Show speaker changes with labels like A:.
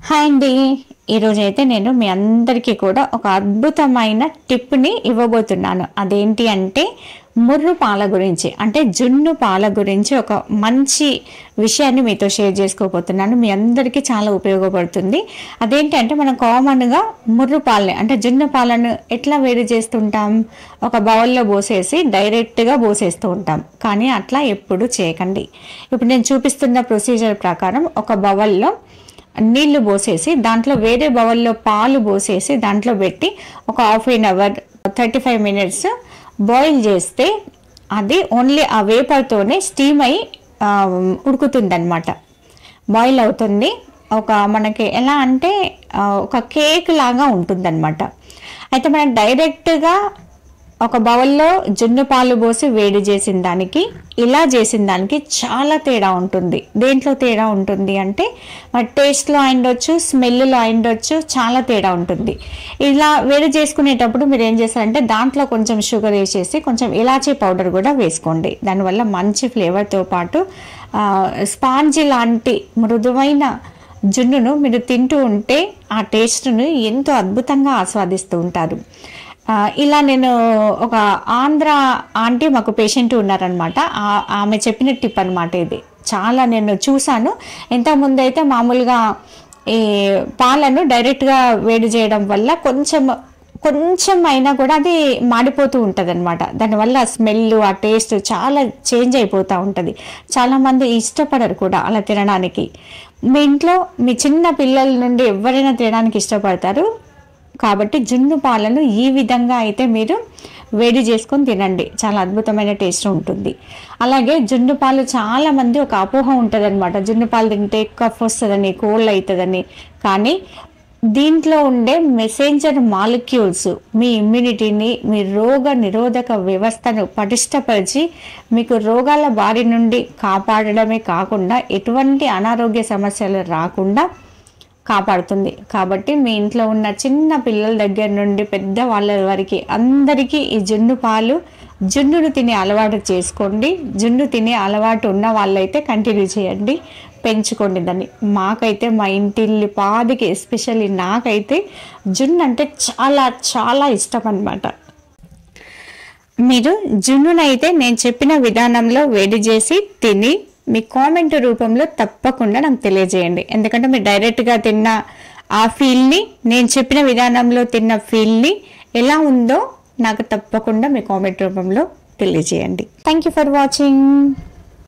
A: Hi అండి. ఈరోజైతే నేను మీ అందరికీ కూడా ఒక అద్భుతమైన టిప్ని ఇవ్వబోతున్నాను. అదేంటి అంటే ముర్రు పాల గురించి, అంటే జున్ను పాల గురించి ఒక మంచి విషయాన్ని మీతో షేర్ చేసుకోబోతున్నాను. మీ అందరికీ చాలా ఉపయోగపడుతుంది. అదేంటంటే మనం కామన్గా ముర్రు పాలని అంటే జున్ను పాలను ఎట్లా వేడి చేస్తుంటాం, ఒక బౌల్లో పోసేసి డైరెక్ట్గా పోసేస్తూ ఉంటాం. కానీ అట్లా ఎప్పుడు చేయకండి. ఇప్పుడు నేను చూపిస్తున్న ప్రొసీజర్ ప్రకారం ఒక బౌల్లో నీళ్లు పోసేసి దాంట్లో వేరే బౌల్లో పాలు పోసేసి దాంట్లో పెట్టి ఒక half an hour 35 minutes boil చేస్తే అది ఓన్లీ ఆ వేపర్తోనే స్టీమ్ అయి ఉడుకుతుందన్నమాట. బాయిల్ అవుతుంది. ఒక మనకి ఎలా అంటే ఒక కేక్ లాగా ఉంటుందన్నమాట. అయితే మనం డైరెక్ట్గా ఒక బౌల్లో జున్ను పాలు పోసి వేడి చేసిన దానికి ఇలా చేసిన దానికి చాలా తేడా ఉంటుంది. దేంట్లో తేడా ఉంటుంది అంటే టేస్ట్లో అయిండొచ్చు, స్మెల్లో అయిండొచ్చు, చాలా తేడా ఉంటుంది. ఇలా వేడి చేసుకునేటప్పుడు మీరు ఏం చేస్తారంటే దాంట్లో కొంచెం షుగర్ వేసేసి కొంచెం ఇలాచీ పౌడర్ కూడా వేసుకోండి. దానివల్ల మంచి ఫ్లేవర్తో పాటు స్పాంజీ లాంటి మృదువైన జున్నును మీరు తింటూ ఉంటే ఆ టేస్ట్ను ఎంతో అద్భుతంగా ఆస్వాదిస్తూ ఉంటారు. ఇలా నేను ఒక ఆంధ్ర ఆంటీ మాకు పేషెంట్ ఉన్నారనమాట. ఆమె చెప్పిన టిప్ అనమాట ఇది. చాలా నేను చూశాను. ఇంతకుముందు అయితే మామూలుగా ఈ పాలను డైరెక్ట్గా వేడి చేయడం వల్ల కొంచెం అయినా కూడా అది మాడిపోతూ ఉంటుంది అనమాట. దానివల్ల స్మెల్, ఆ టేస్ట్ చాలా చేంజ్ అయిపోతూ ఉంటుంది. చాలామంది ఇష్టపడరు కూడా అలా తినడానికి. మీ ఇంట్లో మీ చిన్న పిల్లల నుండి ఎవరైనా తినడానికి ఇష్టపడతారు. కాబట్టి జున్ను పాలను ఈ విధంగా అయితే మీరు వేడి చేసుకొని తినండి. చాలా అద్భుతమైన టేస్ట్ ఉంటుంది. అలాగే జున్ను పాలు చాలామంది ఒక అపోహ ఉంటుంది అనమాట. జున్ను పాలు తింటే కఫ్ వస్తుందని, కోల్డ్ అవుతుందని. కానీ దీంట్లో ఉండే మెసెంజర్ మాలిక్యూల్స్ మీ ఇమ్యూనిటీని, మీ రోగ నిరోధక వ్యవస్థను పటిష్టపరిచి మీకు రోగాల బారి నుండి కాపాడడమే కాకుండా ఎటువంటి అనారోగ్య సమస్యలు రాకుండా కాపాడుతుంది. కాబట్టి మీ ఇంట్లో ఉన్న చిన్న పిల్లల దగ్గర నుండి పెద్ద వాళ్ళ వరకు అందరికీ ఈ జున్నును తినే అలవాటు చేసుకోండి. జున్ను తినే అలవాటు ఉన్న వాళ్ళైతే కంటిన్యూ చేయండి, పెంచుకోండి దాన్ని. మాకైతే మా ఇంటిల్లి పాదికి ఎస్పెషల్లీ నాకైతే జున్ను అంటే చాలా చాలా ఇష్టం అన్నమాట. మీరు జున్నునైతే నేను చెప్పిన విధానంలో వేడి చేసి తిని మీ కామెంట్ రూపంలో తప్పకుండా నాకు తెలియజేయండి. ఎందుకంటే మీరు డైరెక్ట్గా తిన్న ఆ ఫీల్ని, నేను చెప్పిన విధానంలో తిన్న ఫీల్ని ఎలా ఉందో నాకు తప్పకుండా మీ కామెంట్ రూపంలో తెలియజేయండి. Thank you for watching.